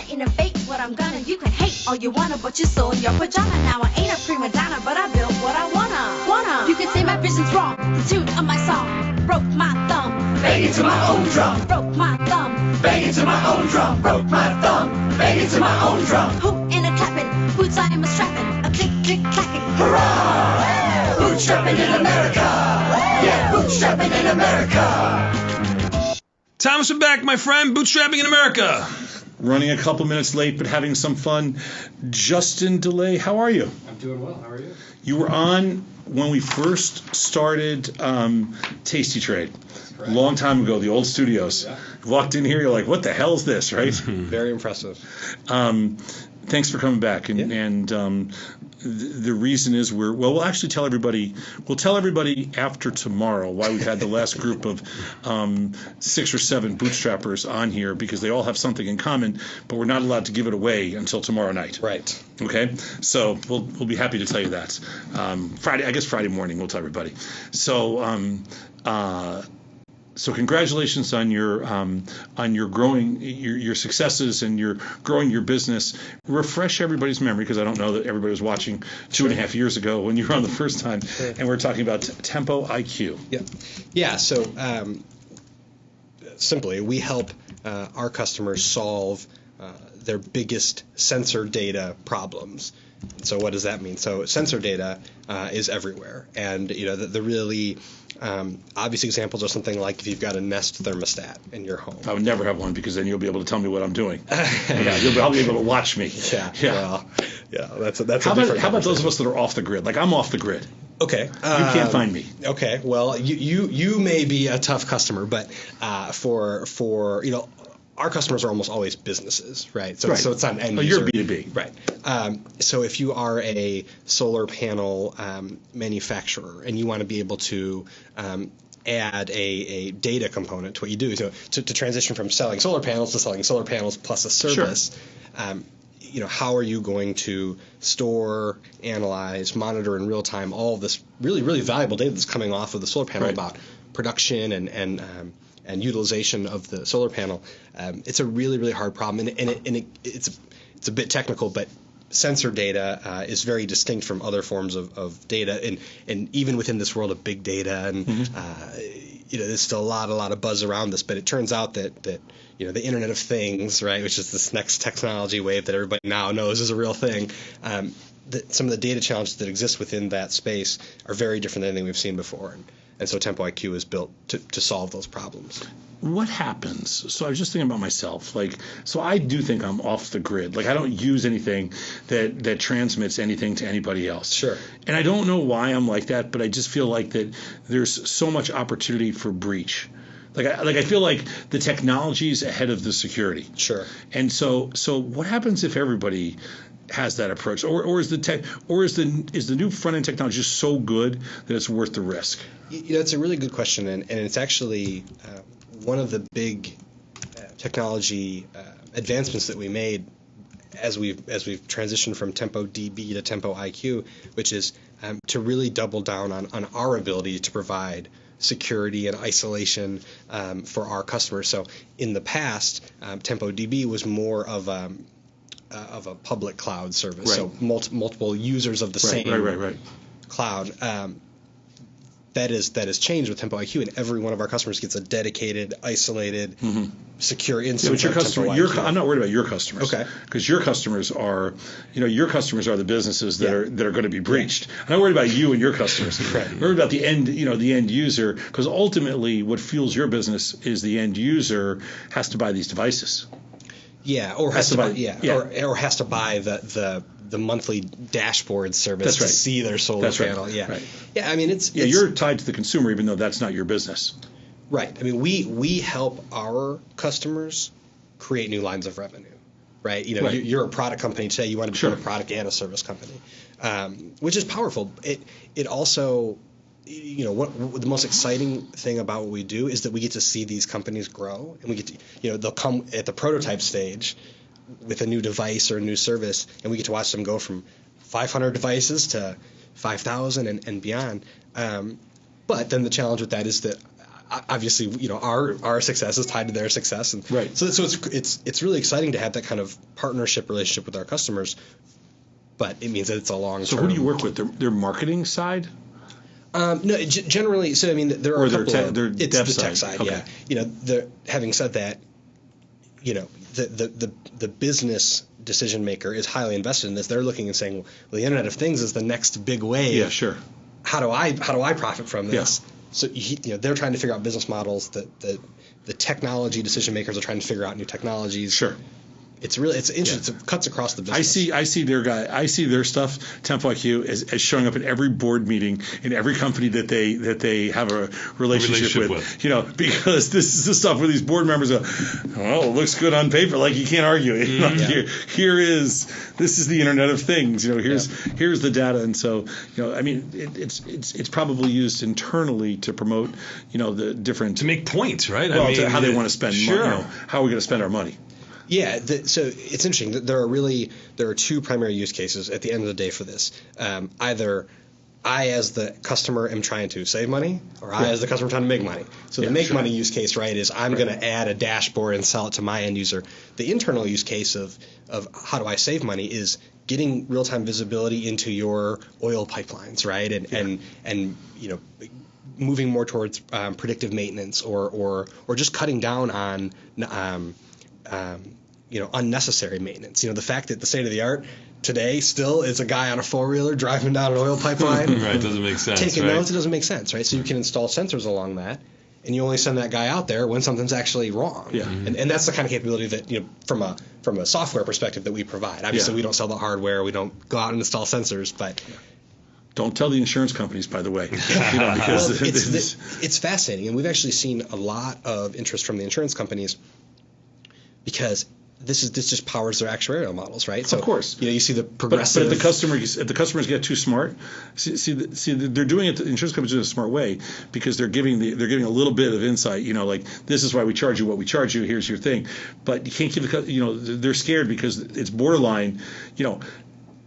innovate what I'm gonna. You can hate all you wanna, but you're still in your pajama. Now I ain't a prima donna, but I built what I wanna. You can say my vision's wrong, the tune of my song. Broke my thumb, banging to my own drum. Broke my thumb, banging to my own drum. Broke my thumb, banging to my own drum. Hootin' and clapping, boots I am a strapping, a click click clacking. Hurrah! Bootstrapping in America. Yeah, bootstrapping in America. Thomas, we're back, my friend. Bootstrapping in America. Running a couple minutes late, but having some fun. Justin DeLay, how are you? I'm doing well. How are you? You were on when we first started Tasty Trade. Correct. Long time ago, the old studios. Yeah. Walked in here, you're like, what the hell is this, right? Very impressive. Thanks for coming back. And the reason is we'll actually tell everybody, after tomorrow why we've had the last group of 6 or 7 bootstrappers on here, because they all have something in common, but we're not allowed to give it away until tomorrow night. Right. Okay, so we'll be happy to tell you that. Friday morning we'll tell everybody. So congratulations on your growing your successes and your growing your business. Refresh everybody's memory, because I don't know that everybody was watching 2.5 years ago when you were on the first time, and we're talking about Tempo IQ. Yeah. So simply, we help our customers solve their biggest sensor data problems. So what does that mean? So sensor data is everywhere, and the really obvious examples are something like if you've got a Nest thermostat in your home. I would never have one, because then you'll be able to tell me what I'm doing. You'll be able to watch me. Well, that's how about those of us that are off the grid? Like, I'm off the grid. Okay. You can't find me. Okay. Well, you may be a tough customer, but for our customers are almost always businesses, right? So it's not an end user. You're B2B. Right. So if you are a solar panel manufacturer and you want to be able to add a data component to what you do, so to transition from selling solar panels to selling solar panels plus a service, how are you going to store, analyze, monitor in real time all of this really, really valuable data that's coming off of the solar panel about production and utilization of the solar panel? It's a really, really hard problem, and it's a bit technical, but sensor data is very distinct from other forms of data, and even within this world of big data, and there's still a lot of buzz around this, but it turns out that the Internet of Things, right, which is this next technology wave that everybody now knows is a real thing. Some of the data challenges that exist within that space are very different than anything we've seen before. And so Tempo IQ is built to solve those problems. What happens? So I was just thinking about myself. So I do think I'm off the grid. I don't use anything that transmits anything to anybody else. Sure. And I don't know why I'm like that, but I just feel like that there's so much opportunity for breach. I feel like the technology is ahead of the security. Sure. And so what happens if everybody has that approach, or is the new front end technology just so good that it's worth the risk? It's a really good question, and it's actually one of the big technology advancements that we made as we've transitioned from Tempo DB to Tempo IQ, which is to really double down on our ability to provide security and isolation for our customers. So in the past, Tempo DB was more of a public cloud service, so multiple users of the same cloud. That is changed with Tempo IQ, and every one of our customers gets a dedicated, isolated, secure instance. But I'm not worried about your customers. Okay. Because your customers are, the businesses that are going to be breached. I'm not worried about you and your customers. I'm worried about the end user, because ultimately what fuels your business is the end user has to buy these devices. Yeah, or has to buy, or has to buy the monthly dashboard service to see their solar panel. I mean it's you're tied to the consumer, even though that's not your business. Right. I mean we help our customers create new lines of revenue. Right. You're a product company today. You want to become a product and a service company, which is powerful. It also, what the most exciting thing about what we do is that we get to see these companies grow, and we get to, they'll come at the prototype stage with a new device or a new service, and we get to watch them go from 500 devices to 5,000 and beyond. But then the challenge with that is that obviously, our success is tied to their success, and right. So it's really exciting to have that kind of partnership relationship with our customers, but it means that it's a long. So who do you work with? Their marketing side? No, generally. So I mean, there are or a couple their of, it's dev the side. tech side. Okay. Yeah, having said that, the business decision maker is highly invested in this. They're looking and saying, well, the Internet of Things is the next big wave. Yeah, sure. How do I profit from this? Yeah. So they're trying to figure out business models. The technology decision makers are trying to figure out new technologies. Sure. It's interesting. It cuts across the business. I see their stuff, Tempo IQ, as showing up in every board meeting in every company that they have a relationship with. Because this is the stuff where these board members go, well, it looks good on paper, like you can't argue it. This is the Internet of Things. Here's the data, and so I mean, it's probably used internally to promote the different to make points, right? Well, how they want to spend money. How are we going to spend our money? Yeah, so it's interesting. There are two primary use cases at the end of the day for this. Either I, as the customer, am trying to save money, or I, as the customer, am trying to make money. So the make money use case, right, is I'm going to add a dashboard and sell it to my end user. The internal use case of how do I save money is getting real-time visibility into your oil pipelines, right, and moving more towards predictive maintenance or just cutting down on unnecessary maintenance. The fact that the state of the art today still is a guy on a four-wheeler driving down an oil pipeline. Right, doesn't make sense. Taking notes, it doesn't make sense, right? So you can install sensors along that, and you only send that guy out there when something's actually wrong. Yeah. And that's the kind of capability that from a software perspective that we provide. Obviously, we don't sell the hardware, we don't go out and install sensors, but. Don't tell the insurance companies, by the way. Because it's fascinating, and we've actually seen a lot of interest from the insurance companies because this just powers their actuarial models, right? So, of course, you see the progressive. But if the customers get too smart, see, they're doing it. The insurance companies in a smart way because they're giving a little bit of insight. Like this is why we charge you what we charge you. Here's your thing, but you can't give they're scared because it's borderline.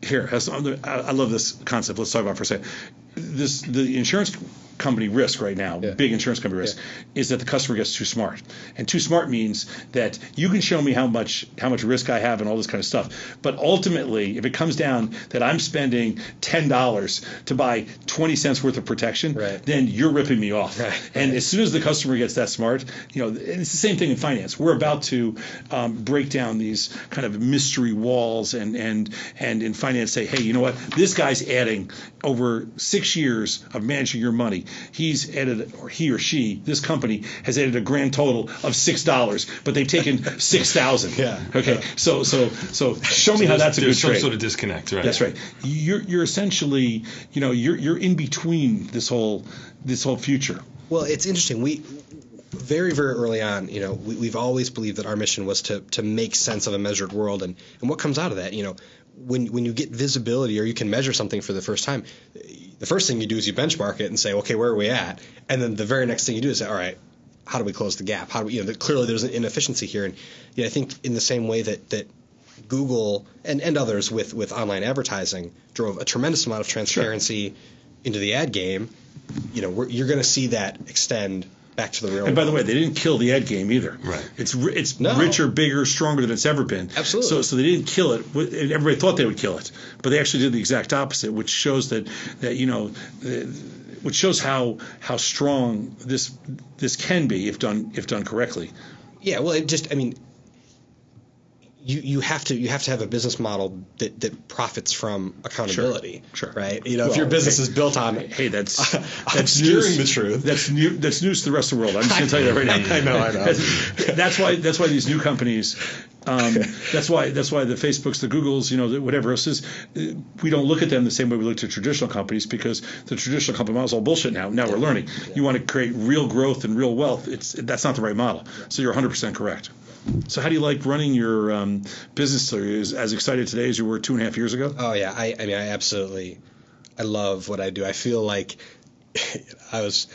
Here, I love this concept. Let's talk about it for a second. The insurance company risk right now, big insurance company risk, is that the customer gets too smart. And too smart means that you can show me how much risk I have and all this kind of stuff. But ultimately, if it comes down that I'm spending $10 to buy 20 cents worth of protection, then you're ripping me off. Right. And as soon as the customer gets that smart, and it's the same thing in finance. We're about to break down these kind of mystery walls and in finance say, hey, you know what? This guy's adding over 6 years of managing your money. He's added, or he or she, this company has added a grand total of $6, but they've taken 6,000. Yeah. Okay. Yeah. So show me how that's a good trade. There's some sort of disconnect, right? That's right. You're essentially, you're in between this whole future. Well, it's interesting. We very, very early on, we've always believed that our mission was to make sense of a measured world, and what comes out of that, when you get visibility or you can measure something for the first time, the first thing you do is you benchmark it and say, okay, where are we at? And then the very next thing you do is say, all right, how do we close the gap? How do we, clearly there's an inefficiency here. And I think in the same way that Google and others with online advertising drove a tremendous amount of transparency into the ad game, you're going to see that extend back to the real world. And by the way, they didn't kill the ad game either. Right. It's richer, bigger, stronger than it's ever been. Absolutely. So they didn't kill it. Everybody thought they would kill it, but they actually did the exact opposite, which shows which shows how strong this can be if done correctly. Yeah. Well, you have to have a business model that profits from accountability. Sure. Right. If your business is built on that's obscuring news. The truth. That's news to the rest of the world. I'm just going to tell you that right now. I know. That's why these new companies. That's why the Facebooks, the Googles, whatever else is. We don't look at them the same way we look to traditional companies because the traditional company model is all bullshit now. Now we're learning. Yeah. You want to create real growth and real wealth. That's not the right model. So you're 100% correct. So how do you like running your business? Are you as excited today as you were 2.5 years ago? Oh yeah, I love what I do. I feel like I was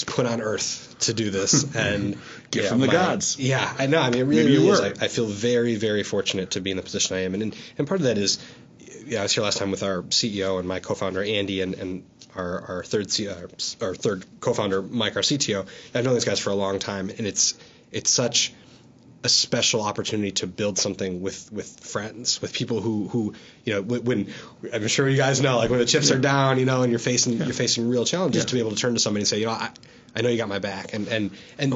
put on earth to do this, and gift from the gods. Yeah, I know. It really is. I feel very, very fortunate to be in the position I am, and part of that is I was here last time with our CEO and my co-founder Andy and our third co-founder Mike, our CTO. I've known these guys for a long time, and it's such a special opportunity to build something with friends, with people who when I'm sure you guys know, like when the chips are down, and you're facing real challenges, to be able to turn to somebody and say, I know you got my back, and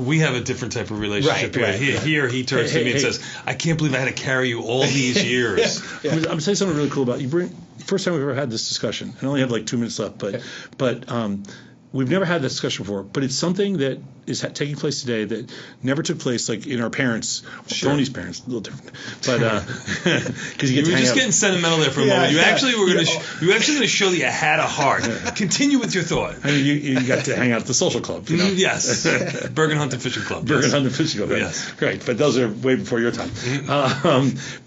we have a different type of relationship here. Here he turns to me and says, "I can't believe I had to carry you all these years." I'm gonna say something really cool about you. First time we've ever had this discussion. I only have like 2 minutes left, but we've never had this discussion before. But it's something that is taking place today that never took place like in our parents, Tony's parents, a little different. But because you were just getting sentimental there for a moment. You actually were going to show that you had a heart. Continue with your thought. I mean, you got to hang out at the social club, Yes, Bergen Hunt and Fishing Club. Bergen Hunt and Fishing Club. Yes, right. But those are way before your time.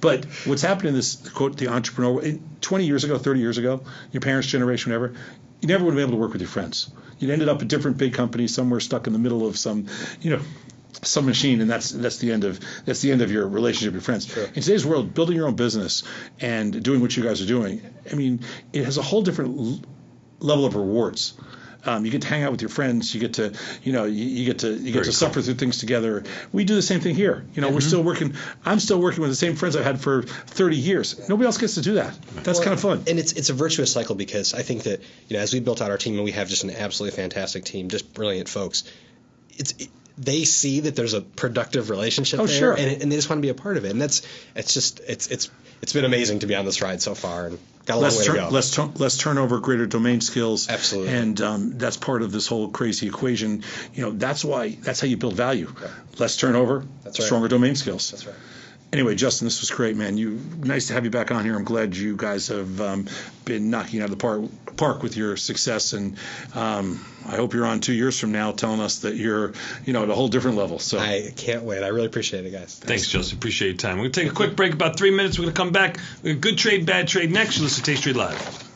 But what's happened in this quote, the entrepreneur, 20 years ago, 30 years ago, your parents' generation, whatever, you never would have been able to work with your friends. You ended up at different big companies, somewhere stuck in the middle of some machine, and that's the end of your relationship with your friends. Sure. In today's world, building your own business and doing what you guys are doing, I mean, it has a whole different level of rewards. You get to hang out with your friends. You get to, you get to suffer through things together. We do the same thing here. We're still working. I'm still working with the same friends I've had for 30 years. Nobody else gets to do that. That's kind of fun. And it's a virtuous cycle, because I think that as we built out our team, and we have just an absolutely fantastic team, just brilliant folks. They see that there's a productive relationship there, sure. and they just want to be a part of it. And it's been amazing to be on this ride so far, and got a long way to go. Less turnover, greater domain skills. Absolutely. And that's part of this whole crazy equation. That's how you build value. Yeah. Less turnover, stronger domain skills. That's right. Anyway, Justin, this was great, man. Nice to have you back on here. I'm glad you guys have been knocking out of the park with your success, and I hope you're on 2 years from now telling us that you're, at a whole different level. So I can't wait. I really appreciate it, guys. Thanks, Justin. Appreciate your time. We're going to take a quick break, about 3 minutes. We're going to come back. We're good trade, bad trade next. You listen to Taste Trade Live.